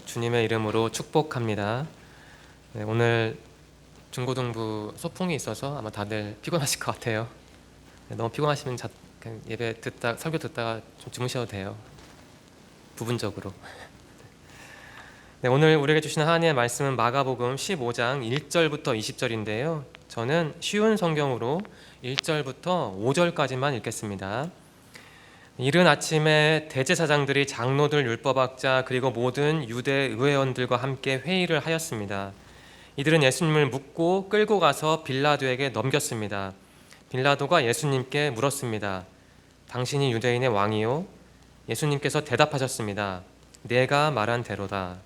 주님의 이름으로 축복합니다. 네, 오늘 중고등부 소풍이 있어서 아마 다들 피곤하실 것 같아요. 네, 너무 피곤하시면 그냥 예배 듣다 설교 듣다가 좀 주무셔도 돼요. 부분적으로. 네, 오늘 우리에게 주시는 하나님의 말씀은 마가복음 15장 1절부터 20절인데요. 저는 쉬운 성경으로 1절부터 5절까지만 읽겠습니다. 이른 아침에 대제사장들이 장로들, 율법학자 그리고 모든 유대 의회원들과 함께 회의를 하였습니다. 이들은 예수님을 묻고 끌고 가서 빌라도에게 넘겼습니다. 빌라도가 예수님께 물었습니다. 당신이 유대인의 왕이요? 예수님께서 대답하셨습니다. 내가 말한 대로다.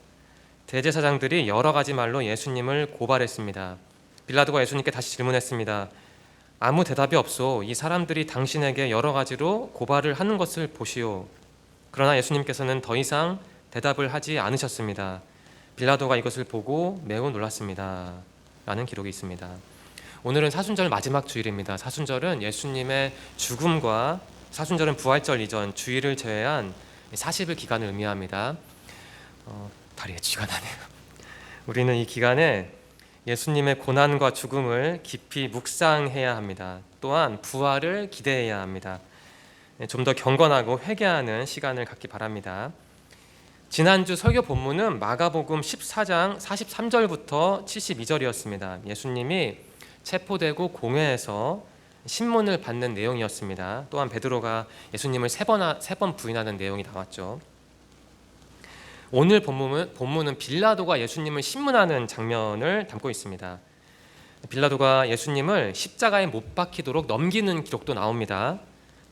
대제사장들이 여러 가지 말로 예수님을 고발했습니다. 빌라도가 예수님께 다시 질문했습니다. 아무 대답이 없소. 이 사람들이 당신에게 여러 가지로 고발을 하는 것을 보시오. 그러나 예수님께서는 더 이상 대답을 하지 않으셨습니다. 빌라도가 이것을 보고 매우 놀랐습니다. 라는 기록이 있습니다. 오늘은 사순절 마지막 주일입니다. 사순절은 예수님의 죽음과 사순절은 부활절 이전 주일을 제외한 40일 기간을 의미합니다. 다리에 쥐가 나네요. 우리는 이 기간에 예수님의 고난과 죽음을 깊이 묵상해야 합니다. 또한 부활을 기대해야 합니다. 좀 더 경건하고 회개하는 시간을 갖기 바랍니다. 지난주 설교 본문은 마가복음 14장 43절부터 72절이었습니다. 예수님이 체포되고 공회에서 신문을 받는 내용이었습니다. 또한 베드로가 예수님을 세 번 부인하는 내용이 나왔죠. 오늘 본문은 빌라도가 예수님을 신문하는 장면을 담고 있습니다. 빌라도가 예수님을 십자가에 못 박히도록 넘기는 기록도 나옵니다.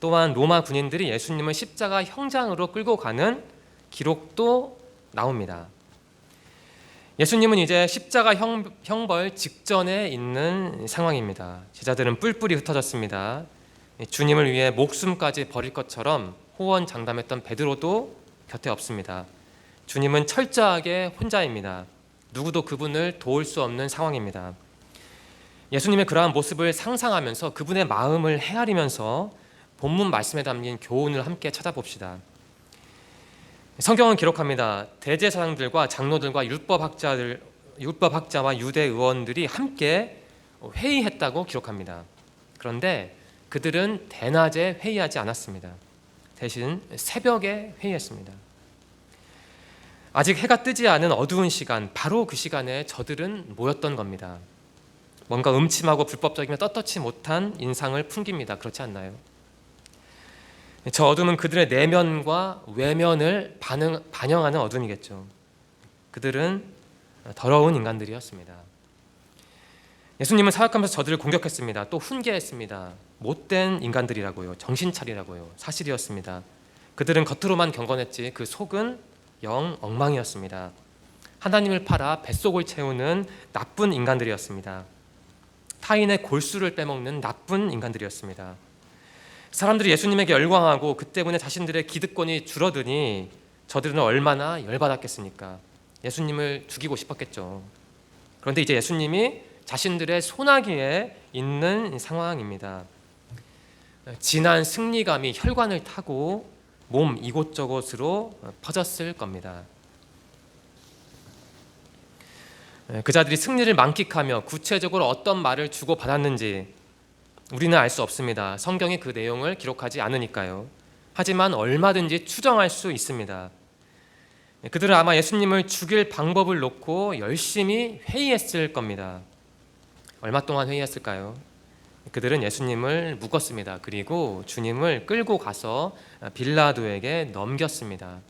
또한 로마 군인들이 예수님을 십자가 형장으로 끌고 가는 기록도 나옵니다. 예수님은 이제 십자가 형벌 직전에 있는 상황입니다. 제자들은 뿔뿔이 흩어졌습니다. 주님을 위해 목숨까지 버릴 것처럼 호언장담했던 베드로도 곁에 없습니다. 주님은 철저하게 혼자입니다. 누구도 그분을 도울 수 없는 상황입니다. 예수님의 그러한 모습을 상상하면서 그분의 마음을 헤아리면서 본문 말씀에 담긴 교훈을 함께 찾아봅시다. 성경은 기록합니다. 대제사장들과 장로들과 율법학자와 유대 의원들이 함께 회의했다고 기록합니다. 그런데 그들은 대낮에 회의하지 않았습니다. 대신 새벽에 회의했습니다. 아직 해가 뜨지 않은 어두운 시간, 바로 그 시간에 저들은 모였던 겁니다. 뭔가 음침하고 불법적이며 떳떳지 못한 인상을 풍깁니다. 그렇지 않나요? 저 어둠은 그들의 내면과 외면을 반영하는 어둠이겠죠. 그들은 더러운 인간들이었습니다. 예수님은 사역하면서 저들을 공격했습니다. 또 훈계했습니다. 못된 인간들이라고요. 정신 차리라고요. 사실이었습니다. 그들은 겉으로만 경건했지 그 속은 영 엉망이었습니다. 하나님을 팔아 뱃속을 채우는 나쁜 인간들이었습니다. 타인의 골수를 빼먹는 나쁜 인간들이었습니다. 사람들이 예수님에게 열광하고 그 때문에 자신들의 기득권이 줄어드니 저들은 얼마나 열받았겠습니까? 예수님을 죽이고 싶었겠죠. 그런데 이제 예수님이 자신들의 소나기에 있는 상황입니다. 진한 승리감이 혈관을 타고 몸 이곳저곳으로 퍼졌을 겁니다. 그 자들이 승리를 만끽하며 구체적으로 어떤 말을 주고받았는지 우리는 알 수 없습니다. 성경이 그 내용을 기록하지 않으니까요. 하지만 얼마든지 추정할 수 있습니다. 그들은 아마 예수님을 죽일 방법을 놓고 열심히 회의했을 겁니다. 얼마 동안 회의했을까요? 그들은 예수님을 묶었습니다. 그리고 주님을 끌고 가서 빌라도에게 넘겼습니다.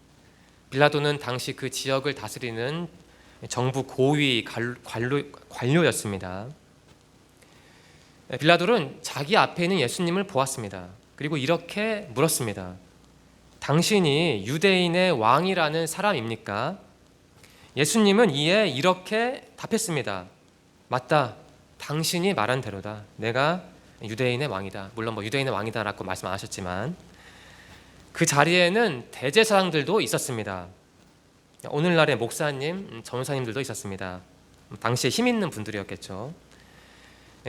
빌라도는 당시 그 지역을 다스리는 정부 고위 관료였습니다. 빌라도는 자기 앞에 있는 예수님을 보았습니다. 그리고 이렇게 물었습니다. 당신이 유대인의 왕이라는 사람입니까? 예수님은 이에 이렇게 답했습니다. 맞다. 당신이 말한 대로다. 내가 유대인의 왕이다. 물론 유대인의 왕이다라고 말씀 안 하셨지만 그 자리에는 대제사장들도 있었습니다. 오늘날의 목사님, 전사님들도 있었습니다. 당시에 힘 있는 분들이었겠죠.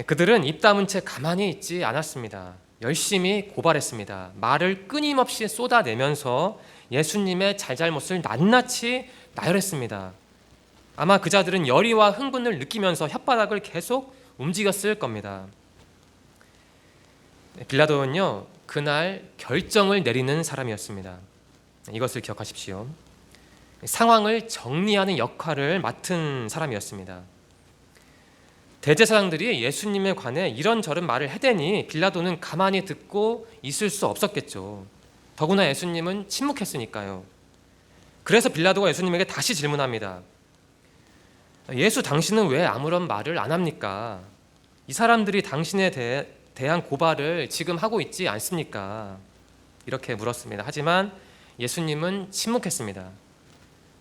그들은 입 다문 채 가만히 있지 않았습니다. 열심히 고발했습니다. 말을 끊임없이 쏟아내면서 예수님의 잘잘못을 낱낱이 나열했습니다. 아마 그 자들은 열의와 흥분을 느끼면서 혓바닥을 계속 움직였을 겁니다. 빌라도는요, 그날 결정을 내리는 사람이었습니다. 이것을 기억하십시오. 상황을 정리하는 역할을 맡은 사람이었습니다. 대제사장들이 예수님에 관해 이런저런 말을 해대니 빌라도는 가만히 듣고 있을 수 없었겠죠. 더구나 예수님은 침묵했으니까요. 그래서 빌라도가 예수님에게 다시 질문합니다. 예수, 당신은 왜 아무런 말을 안 합니까? 이 사람들이 당신에 대한 고발을 지금 하고 있지 않습니까? 이렇게 물었습니다. 하지만 예수님은 침묵했습니다.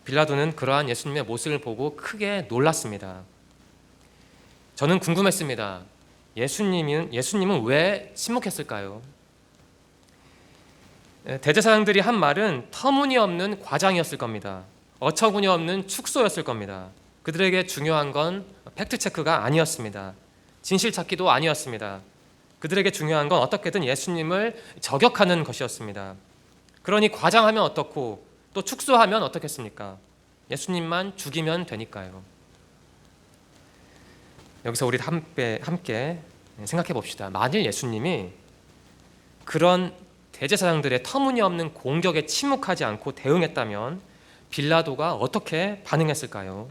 빌라도는 그러한 예수님의 모습을 보고 크게 놀랐습니다. 저는 궁금했습니다. 예수님은 왜 침묵했을까요? 대제사장들이 한 말은 터무니없는 과장이었을 겁니다. 어처구니 없는 축소였을 겁니다. 그들에게 중요한 건 팩트체크가 아니었습니다. 진실 찾기도 아니었습니다. 그들에게 중요한 건 어떻게든 예수님을 저격하는 것이었습니다. 그러니 과장하면 어떻고 또 축소하면 어떻겠습니까? 예수님만 죽이면 되니까요. 여기서 우리 함께 생각해 봅시다. 만일 예수님이 그런 대제사장들의 터무니없는 공격에 침묵하지 않고 대응했다면 빌라도가 어떻게 반응했을까요?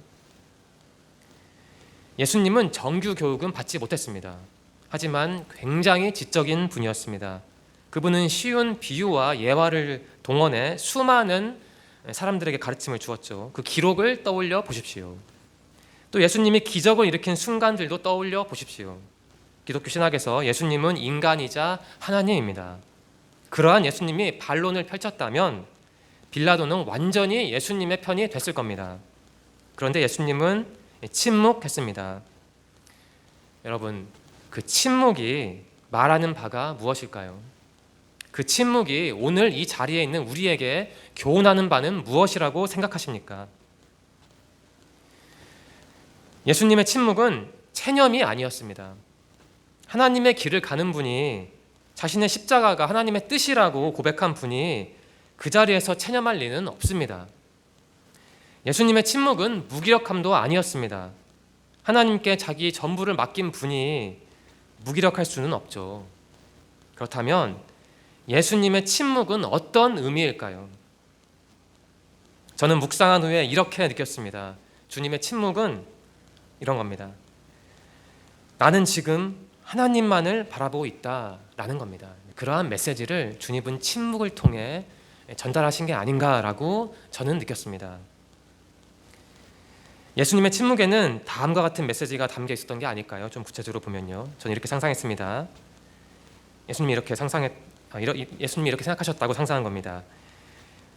예수님은 정규 교육은 받지 못했습니다. 하지만 굉장히 지적인 분이었습니다. 그분은 쉬운 비유와 예화를 동원해 수많은 사람들에게 가르침을 주었죠. 그 기록을 떠올려 보십시오. 또 예수님이 기적을 일으킨 순간들도 떠올려 보십시오. 기독교 신학에서 예수님은 인간이자 하나님입니다. 그러한 예수님이 반론을 펼쳤다면 빌라도는 완전히 예수님의 편이 됐을 겁니다. 그런데 예수님은 침묵했습니다. 여러분, 그 침묵이 말하는 바가 무엇일까요? 그 침묵이 오늘 이 자리에 있는 우리에게 교훈하는 바는 무엇이라고 생각하십니까? 예수님의 침묵은 체념이 아니었습니다. 하나님의 길을 가는 분이, 자신의 십자가가 하나님의 뜻이라고 고백한 분이 그 자리에서 체념할 리는 없습니다. 예수님의 침묵은 무기력함도 아니었습니다. 하나님께 자기 전부를 맡긴 분이 무기력할 수는 없죠. 그렇다면 예수님의 침묵은 어떤 의미일까요? 저는 묵상한 후에 이렇게 느꼈습니다. 주님의 침묵은 이런 겁니다. 나는 지금 하나님만을 바라보고 있다라는 겁니다. 그러한 메시지를 주님은 침묵을 통해 전달하신 게 아닌가라고 저는 느꼈습니다. 예수님의 침묵에는 다음과 같은 메시지가 담겨 있었던 게 아닐까요? 좀 구체적으로 보면요. 저는 이렇게 상상했습니다. 예수님이 이렇게 생각하셨다고 상상한 겁니다.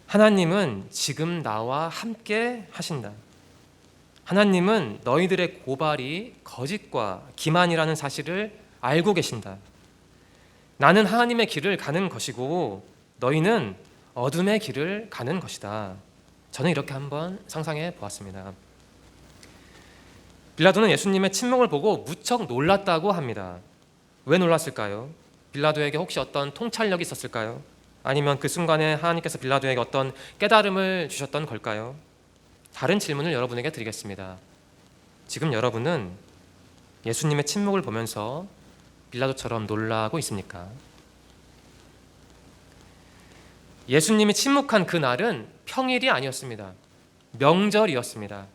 하나님은 지금 나와 함께 하신다. 하나님은 너희들의 고발이 거짓과 기만이라는 사실을 알고 계신다. 나는 하나님의 길을 가는 것이고 너희는 어둠의 길을 가는 것이다. 저는 이렇게 한번 상상해 보았습니다. 빌라도는 예수님의 침묵을 보고 무척 놀랐다고 합니다. 왜 놀랐을까요? 빌라도에게 혹시 어떤 통찰력이 있었을까요? 아니면 그 순간에 하나님께서 빌라도에게 어떤 깨달음을 주셨던 걸까요? 다른 질문을 여러분에게 드리겠습니다. 지금 여러분은 예수님의 침묵을 보면서 빌라도처럼 놀라고 있습니까? 예수님이 침묵한 그날은 평일이 아니었습니다. 명절이었습니다.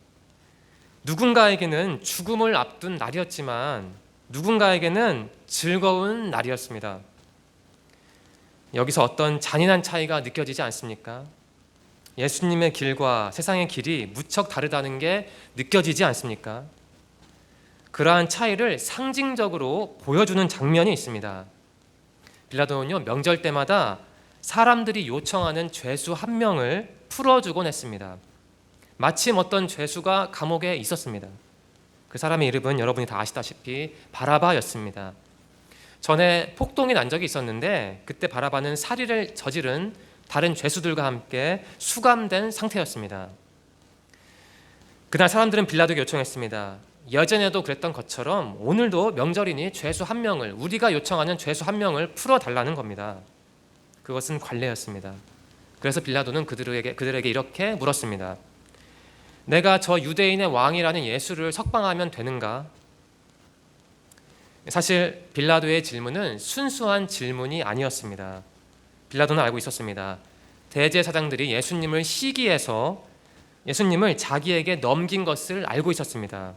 누군가에게는 죽음을 앞둔 날이었지만 누군가에게는 즐거운 날이었습니다. 여기서 어떤 잔인한 차이가 느껴지지 않습니까? 예수님의 길과 세상의 길이 무척 다르다는 게 느껴지지 않습니까? 그러한 차이를 상징적으로 보여주는 장면이 있습니다. 빌라도는요, 명절 때마다 사람들이 요청하는 죄수 한 명을 풀어주곤 했습니다. 마침 어떤 죄수가 감옥에 있었습니다. 그 사람의 이름은 여러분이 다 아시다시피 바라바였습니다. 전에 폭동이 난 적이 있었는데 그때 바라바는 살인을 저지른 다른 죄수들과 함께 수감된 상태였습니다. 그날 사람들은 빌라도에게 요청했습니다. 예전에도 그랬던 것처럼 오늘도 명절이니 죄수 한 명을, 우리가 요청하는 죄수 한 명을 풀어달라는 겁니다. 그것은 관례였습니다. 그래서 빌라도는 그들에게 이렇게 물었습니다. 내가 저 유대인의 왕이라는 예수를 석방하면 되는가? 사실 빌라도의 질문은 순수한 질문이 아니었습니다. 빌라도는 알고 있었습니다. 대제사장들이 예수님을 시기해서 예수님을 자기에게 넘긴 것을 알고 있었습니다.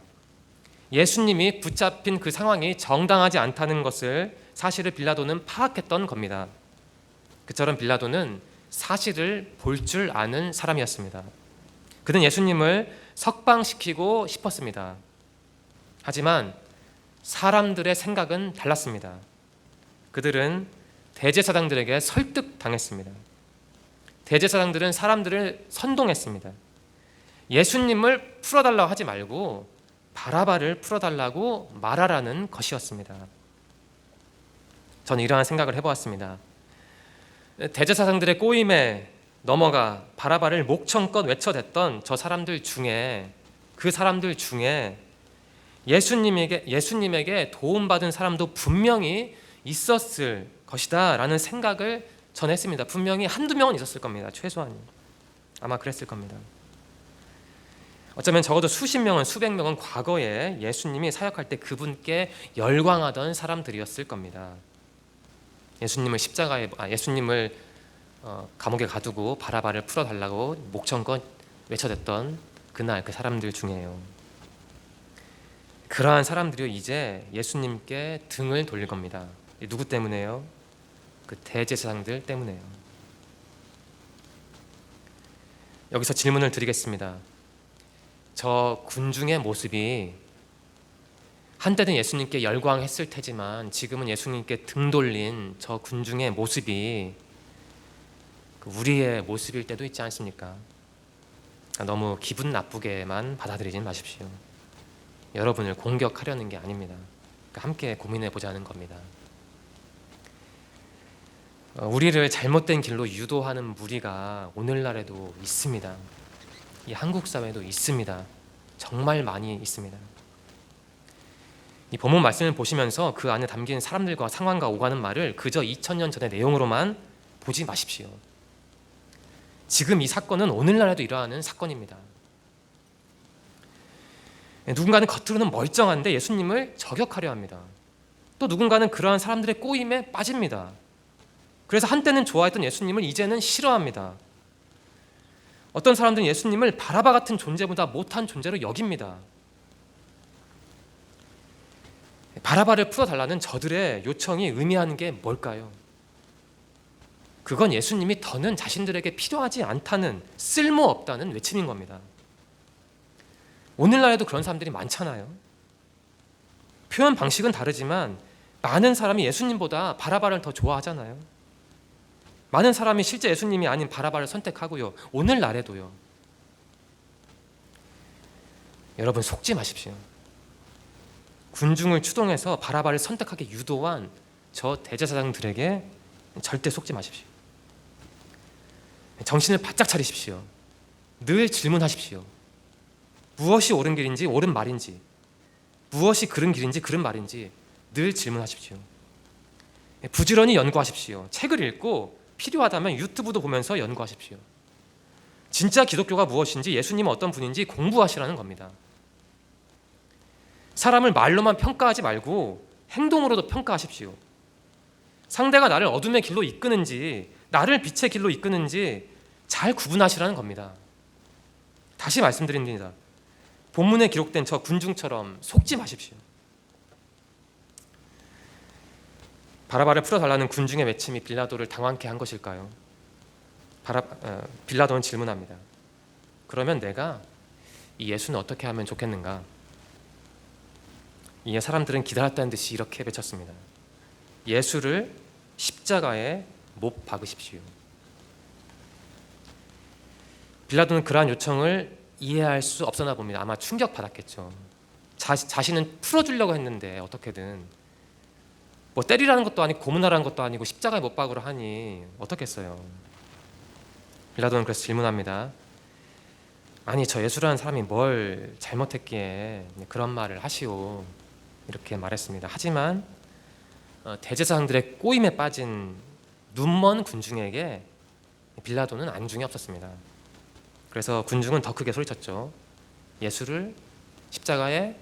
예수님이 붙잡힌 그 상황이 정당하지 않다는 것을 사실을 빌라도는 파악했던 겁니다. 그처럼 빌라도는 사실을 볼 줄 아는 사람이었습니다. 그는 예수님을 석방시키고 싶었습니다. 하지만 사람들의 생각은 달랐습니다. 그들은 대제사장들에게 설득당했습니다. 대제사장들은 사람들을 선동했습니다. 예수님을 풀어달라고 하지 말고 바라바를 풀어달라고 말하라는 것이었습니다. 저는 이러한 생각을 해보았습니다. 대제사장들의 꼬임에 넘어가 바라바를 목청껏 외쳐댔던 저 사람들 중에, 그 사람들 중에 예수님에게 도움받은 사람도 분명히 있었을 것이다 라는 생각을 전했습니다. 분명히 한두 명은 있었을 겁니다. 최소한 아마 그랬을 겁니다. 어쩌면 적어도 수십 명은, 수백 명은 과거에 예수님이 사역할 때 그분께 열광하던 사람들이었을 겁니다. 예수님을 감옥에 가두고 바라바를 풀어달라고 목청껏 외쳐댔던 그날 그 사람들 중에요. 그러한 사람들이 이제 예수님께 등을 돌릴 겁니다. 누구 때문에요? 그 대제사장들 때문에요. 여기서 질문을 드리겠습니다. 저 군중의 모습이 한때는 예수님께 열광했을 테지만 지금은 예수님께 등 돌린 저 군중의 모습이 우리의 모습일 때도 있지 않습니까? 너무 기분 나쁘게만 받아들이지 마십시오. 여러분을 공격하려는 게 아닙니다. 함께 고민해 보자는 겁니다. 우리를 잘못된 길로 유도하는 무리가 오늘날에도 있습니다. 이 한국 사회도 있습니다. 정말 많이 있습니다. 이 본문 말씀을 보시면서 그 안에 담긴 사람들과 상황과 오가는 말을 그저 2000년 전의 내용으로만 보지 마십시오. 지금 이 사건은 오늘날에도 일어나는 사건입니다. 누군가는 겉으로는 멀쩡한데 예수님을 저격하려 합니다. 또 누군가는 그러한 사람들의 꼬임에 빠집니다. 그래서 한때는 좋아했던 예수님을 이제는 싫어합니다. 어떤 사람들은 예수님을 바라바 같은 존재보다 못한 존재로 여깁니다. 바라바를 풀어달라는 저들의 요청이 의미하는 게 뭘까요? 그건 예수님이 더는 자신들에게 필요하지 않다는, 쓸모없다는 외침인 겁니다. 오늘날에도 그런 사람들이 많잖아요. 표현 방식은 다르지만 많은 사람이 예수님보다 바라바를 더 좋아하잖아요. 많은 사람이 실제 예수님이 아닌 바라바를 선택하고요. 오늘날에도요. 여러분 속지 마십시오. 군중을 추동해서 바라바를 선택하게 유도한 저 대제사장들에게 절대 속지 마십시오. 정신을 바짝 차리십시오. 늘 질문하십시오. 무엇이 옳은 길인지, 옳은 말인지, 무엇이 그른 길인지, 그른 말인지 늘 질문하십시오. 부지런히 연구하십시오. 책을 읽고 필요하다면 유튜브도 보면서 연구하십시오. 진짜 기독교가 무엇인지, 예수님은 어떤 분인지 공부하시라는 겁니다. 사람을 말로만 평가하지 말고 행동으로도 평가하십시오. 상대가 나를 어둠의 길로 이끄는지 나를 빛의 길로 이끄는지 잘 구분하시라는 겁니다. 다시 말씀드립니다. 본문에 기록된 저 군중처럼 속지 마십시오. 바라바를 풀어달라는 군중의 외침이 빌라도를 당황케 한 것일까요? 빌라도는 질문합니다. 그러면 내가 이 예수는 어떻게 하면 좋겠는가? 이에 사람들은 기다렸다는 듯이 이렇게 외쳤습니다. 예수를 십자가에 못 박으십시오. 빌라도는 그러한 요청을 이해할 수 없었나 봅니다. 아마 충격받았겠죠. 자신은 풀어주려고 했는데 어떻게든 뭐 때리라는 것도 아니고 고문하라는 것도 아니고 십자가에 못 박으러 하니 어떻겠어요. 빌라도는 그래서 질문합니다. 아니 저 예수라는 사람이 뭘 잘못했기에 그런 말을 하시오. 이렇게 말했습니다. 하지만 대제사장들의 꼬임에 빠진 눈먼 군중에게 빌라도는 안중이 없었습니다. 그래서 군중은 더 크게 소리쳤죠. 예수를 십자가에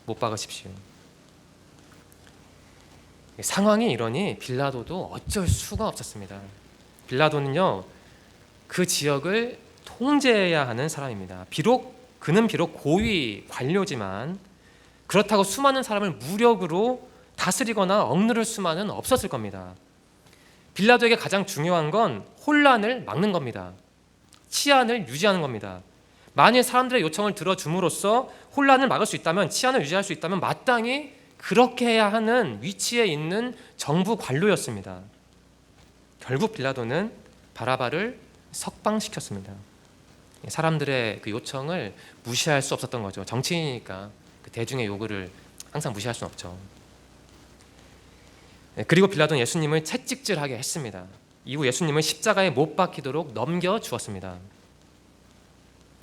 못 박으십시오. 상황이 이러니 빌라도도 어쩔 수가 없었습니다. 빌라도는요, 그 지역을 통제해야 하는 사람입니다. 그는 비록 고위 관료지만 그렇다고 수많은 사람을 무력으로 다스리거나 억누를 수만은 없었을 겁니다. 빌라도에게 가장 중요한 건 혼란을 막는 겁니다. 치안을 유지하는 겁니다. 만일 사람들의 요청을 들어줌으로써 혼란을 막을 수 있다면, 치안을 유지할 수 있다면 마땅히 그렇게 해야 하는 위치에 있는 정부 관료였습니다. 결국 빌라도는 바라바를 석방시켰습니다. 사람들의 그 요청을 무시할 수 없었던 거죠. 정치인이니까 그 대중의 요구를 항상 무시할 수는 없죠. 그리고 빌라도는 예수님을 채찍질하게 했습니다. 이후 예수님을 십자가에 못 박히도록 넘겨주었습니다.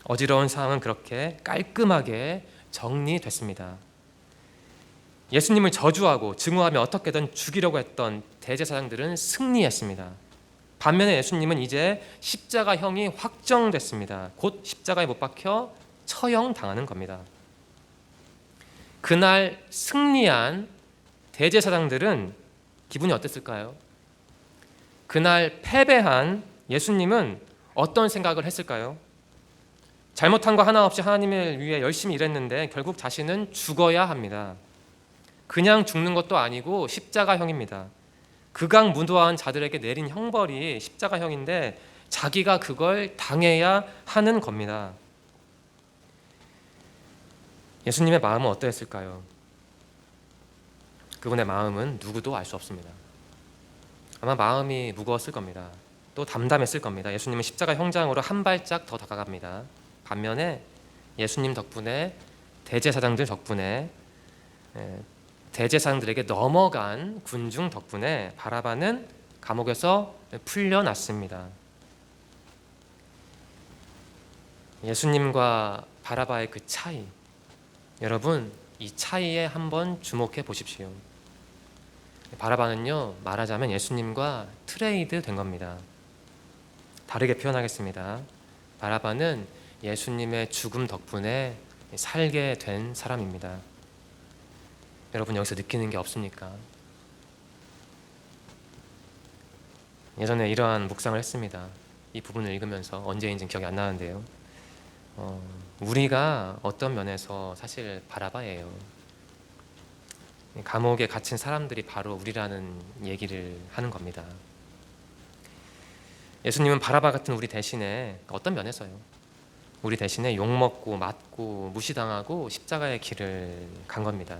어지러운 상황은 그렇게 깔끔하게 정리됐습니다. 예수님을 저주하고 증오하며 어떻게든 죽이려고 했던 대제사장들은 승리했습니다. 반면에 예수님은 이제 십자가형이 확정됐습니다. 곧 십자가에 못 박혀 처형당하는 겁니다. 그날 승리한 대제사장들은 기분이 어땠을까요? 그날 패배한 예수님은 어떤 생각을 했을까요? 잘못한 거 하나 없이 하나님을 위해 열심히 일했는데 결국 자신은 죽어야 합니다. 그냥 죽는 것도 아니고 십자가형입니다. 극악무도한 자들에게 내린 형벌이 십자가형인데 자기가 그걸 당해야 하는 겁니다. 예수님의 마음은 어떠했을까요? 그분의 마음은 누구도 알 수 없습니다. 아마 마음이 무거웠을 겁니다. 또 담담했을 겁니다. 예수님은 십자가 형장으로 한 발짝 더 다가갑니다. 반면에 예수님 덕분에, 대제사장들 덕분에, 대제사장들에게 넘어간 군중 덕분에 바라바는 감옥에서 풀려났습니다. 예수님과 바라바의 그 차이, 여러분 이 차이에 한번 주목해 보십시오. 바라바는요, 말하자면 예수님과 트레이드 된 겁니다. 다르게 표현하겠습니다. 바라바는 예수님의 죽음 덕분에 살게 된 사람입니다. 여러분 여기서 느끼는 게 없습니까? 예전에 이러한 묵상을 했습니다. 이 부분을 읽으면서 언제인지 기억이 안 나는데요. 우리가 어떤 면에서 사실 바라바예요. 감옥에 갇힌 사람들이 바로 우리라는 얘기를 하는 겁니다. 예수님은 바라바 같은 우리 대신에 어떤 면에서요? 우리 대신에 욕먹고 맞고 무시당하고 십자가의 길을 간 겁니다.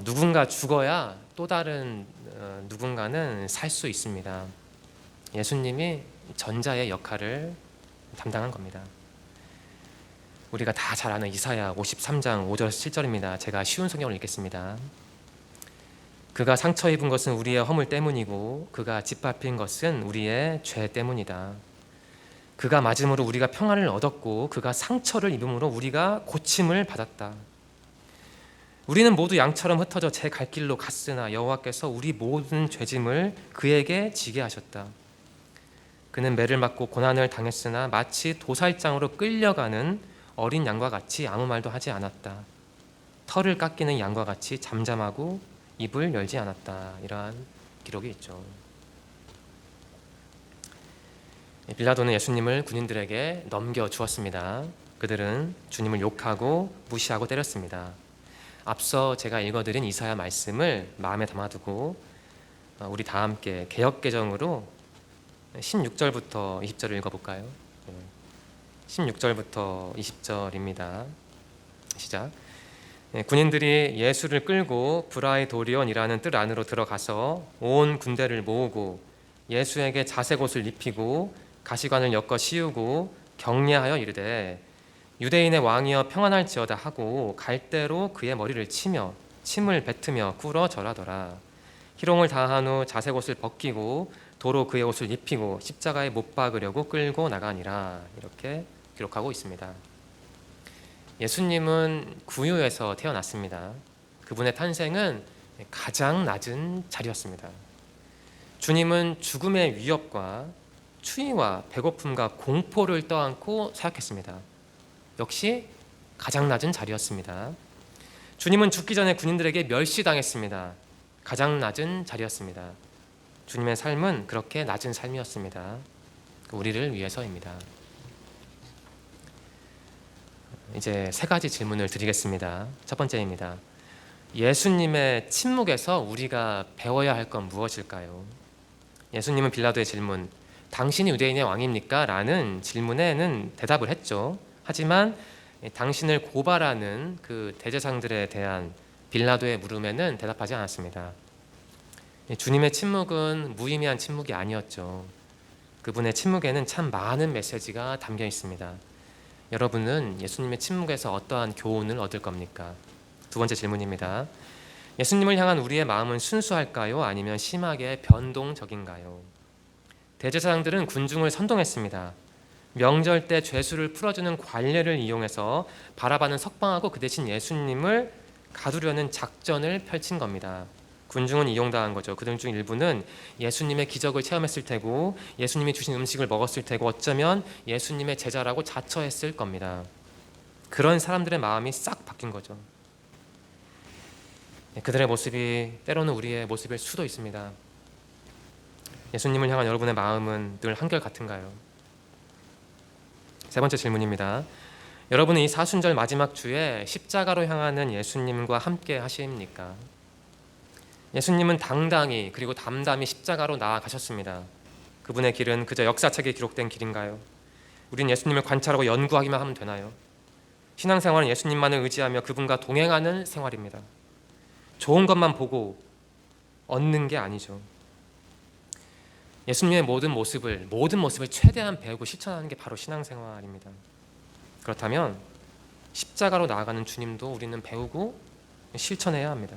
누군가 죽어야 또 다른 누군가는 살 수 있습니다. 예수님이 전자의 역할을 담당한 겁니다. 우리가 다 잘 아는 이사야 53장 5절에서 7절입니다. 제가 쉬운 성경을 읽겠습니다. 그가 상처 입은 것은 우리의 허물 때문이고 그가 짓밟힌 것은 우리의 죄 때문이다. 그가 맞음으로 우리가 평안을 얻었고 그가 상처를 입음으로 우리가 고침을 받았다. 우리는 모두 양처럼 흩어져 제 갈 길로 갔으나 여호와께서 우리 모든 죄짐을 그에게 지게 하셨다. 그는 매를 맞고 고난을 당했으나 마치 도살장으로 끌려가는 어린 양과 같이 아무 말도 하지 않았다. 털을 깎이는 양과 같이 잠잠하고 입을 열지 않았다. 이러한 기록이 있죠. 빌라도는 예수님을 군인들에게 넘겨주었습니다. 그들은 주님을 욕하고 무시하고 때렸습니다. 앞서 제가 읽어드린 이사야 말씀을 마음에 담아두고 우리 다 함께 개역개정으로 16절부터 20절을 읽어볼까요? 16절부터 20절입니다. 시작. 군인들이 예수를 끌고 브라이도리온이라는 뜰 안으로 들어가서 온 군대를 모으고 예수에게 자색 옷을 입히고 가시관을 엮어 씌우고 격려하여 이르되 유대인의 왕이여 평안할지어다 하고 갈대로 그의 머리를 치며 침을 뱉으며 꿇어 절하더라. 희롱을 다한 후 자색 옷을 벗기고 도로 그의 옷을 입히고 십자가에 못 박으려고 끌고 나가니라. 이렇게 기록하고 있습니다. 예수님은 구유에서 태어났습니다. 그분의 탄생은 가장 낮은 자리였습니다. 주님은 죽음의 위협과 추위와 배고픔과 공포를 떠안고 사역했습니다. 역시 가장 낮은 자리였습니다. 주님은 죽기 전에 군인들에게 멸시당했습니다. 가장 낮은 자리였습니다. 주님의 삶은 그렇게 낮은 삶이었습니다. 우리를 위해서입니다. 이제 세 가지 질문을 드리겠습니다. 첫 번째입니다. 예수님의 침묵에서 우리가 배워야 할 건 무엇일까요? 예수님은 빌라도의 질문, 당신이 유대인의 왕입니까? 라는 질문에는 대답을 했죠. 하지만 당신을 고발하는 그 대제사장들에 대한 빌라도의 물음에는 대답하지 않았습니다. 주님의 침묵은 무의미한 침묵이 아니었죠. 그분의 침묵에는 참 많은 메시지가 담겨 있습니다. 여러분은 예수님의 침묵에서 어떠한 교훈을 얻을 겁니까? 두 번째 질문입니다. 예수님을 향한 우리의 마음은 순수할까요? 아니면 심하게 변동적인가요? 대제사장들은 군중을 선동했습니다. 명절 때 죄수를 풀어주는 관례를 이용해서 바라바는 석방하고 그 대신 예수님을 가두려는 작전을 펼친 겁니다. 군중은 이용당한 거죠. 그들 중 일부는 예수님의 기적을 체험했을 테고 예수님이 주신 음식을 먹었을 테고 어쩌면 예수님의 제자라고 자처했을 겁니다. 그런 사람들의 마음이 싹 바뀐 거죠. 그들의 모습이 때로는 우리의 모습일 수도 있습니다. 예수님을 향한 여러분의 마음은 늘 한결같은가요? 세 번째 질문입니다. 여러분은 이 사순절 마지막 주에 십자가로 향하는 예수님과 함께 하십니까? 예수님은 당당히 그리고 담담히 십자가로 나아가셨습니다. 그분의 길은 그저 역사책에 기록된 길인가요? 우린 예수님을 관찰하고 연구하기만 하면 되나요? 신앙생활은 예수님만을 의지하며 그분과 동행하는 생활입니다. 좋은 것만 보고 얻는 게 아니죠. 예수님의 모든 모습을 최대한 배우고 실천하는 게 바로 신앙생활입니다. 그렇다면 십자가로 나아가는 주님도 우리는 배우고 실천해야 합니다.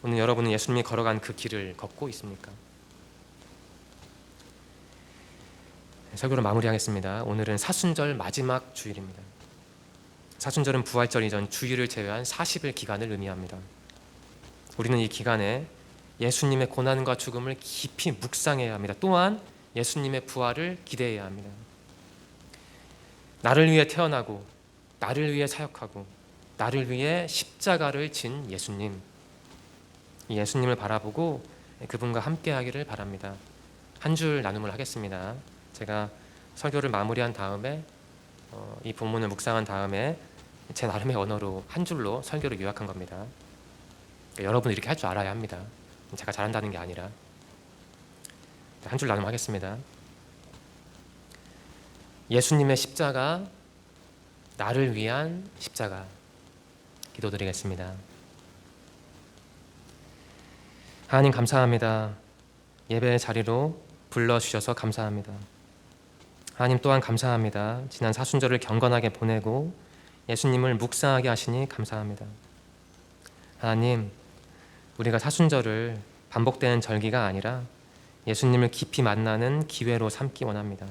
오늘 여러분은 예수님이 걸어간 그 길을 걷고 있습니까? 설교를 마무리하겠습니다. 오늘은 사순절 마지막 주일입니다. 사순절은 부활절 이전 주일을 제외한 40일 기간을 의미합니다. 우리는 이 기간에 예수님의 고난과 죽음을 깊이 묵상해야 합니다. 또한 예수님의 부활을 기대해야 합니다. 나를 위해 태어나고 나를 위해 사역하고 나를 위해 십자가를 진 예수님, 이 예수님을 바라보고 그분과 함께하기를 바랍니다. 한 줄 나눔을 하겠습니다. 제가 설교를 마무리한 다음에 이 본문을 묵상한 다음에 제 나름의 언어로 한 줄로 설교를 요약한 겁니다. 그러니까 여러분 이렇게 할 줄 알아야 합니다. 제가 잘한다는 게 아니라. 한 줄 나눔하겠습니다. 예수님의 십자가, 나를 위한 십자가. 기도드리겠습니다. 하나님 감사합니다. 예배의 자리로 불러주셔서 감사합니다. 하나님 또한 감사합니다. 지난 사순절을 경건하게 보내고 예수님을 묵상하게 하시니 감사합니다. 하나님, 우리가 사순절을 반복되는 절기가 아니라 예수님을 깊이 만나는 기회로 삼기 원합니다.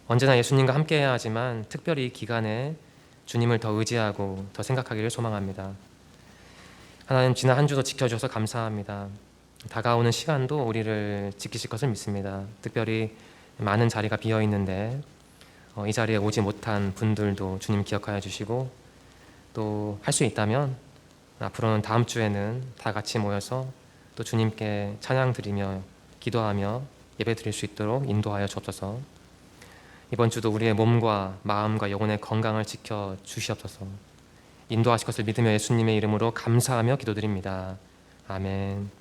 언제나 예수님과 함께해야 하지만 특별히 이 기간에 주님을 더 의지하고 더 생각하기를 소망합니다. 하나님, 지난 한 주도 지켜주셔서 감사합니다. 다가오는 시간도 우리를 지키실 것을 믿습니다. 특별히 많은 자리가 비어있는데 이 자리에 오지 못한 분들도 주님 기억하여 주시고, 또 할 수 있다면 앞으로는 다음 주에는 다 같이 모여서 또 주님께 찬양 드리며 기도하며 예배 드릴 수 있도록 인도하여 주옵소서. 이번 주도 우리의 몸과 마음과 영혼의 건강을 지켜 주시옵소서. 인도하실 것을 믿으며 예수님의 이름으로 감사하며 기도드립니다. 아멘.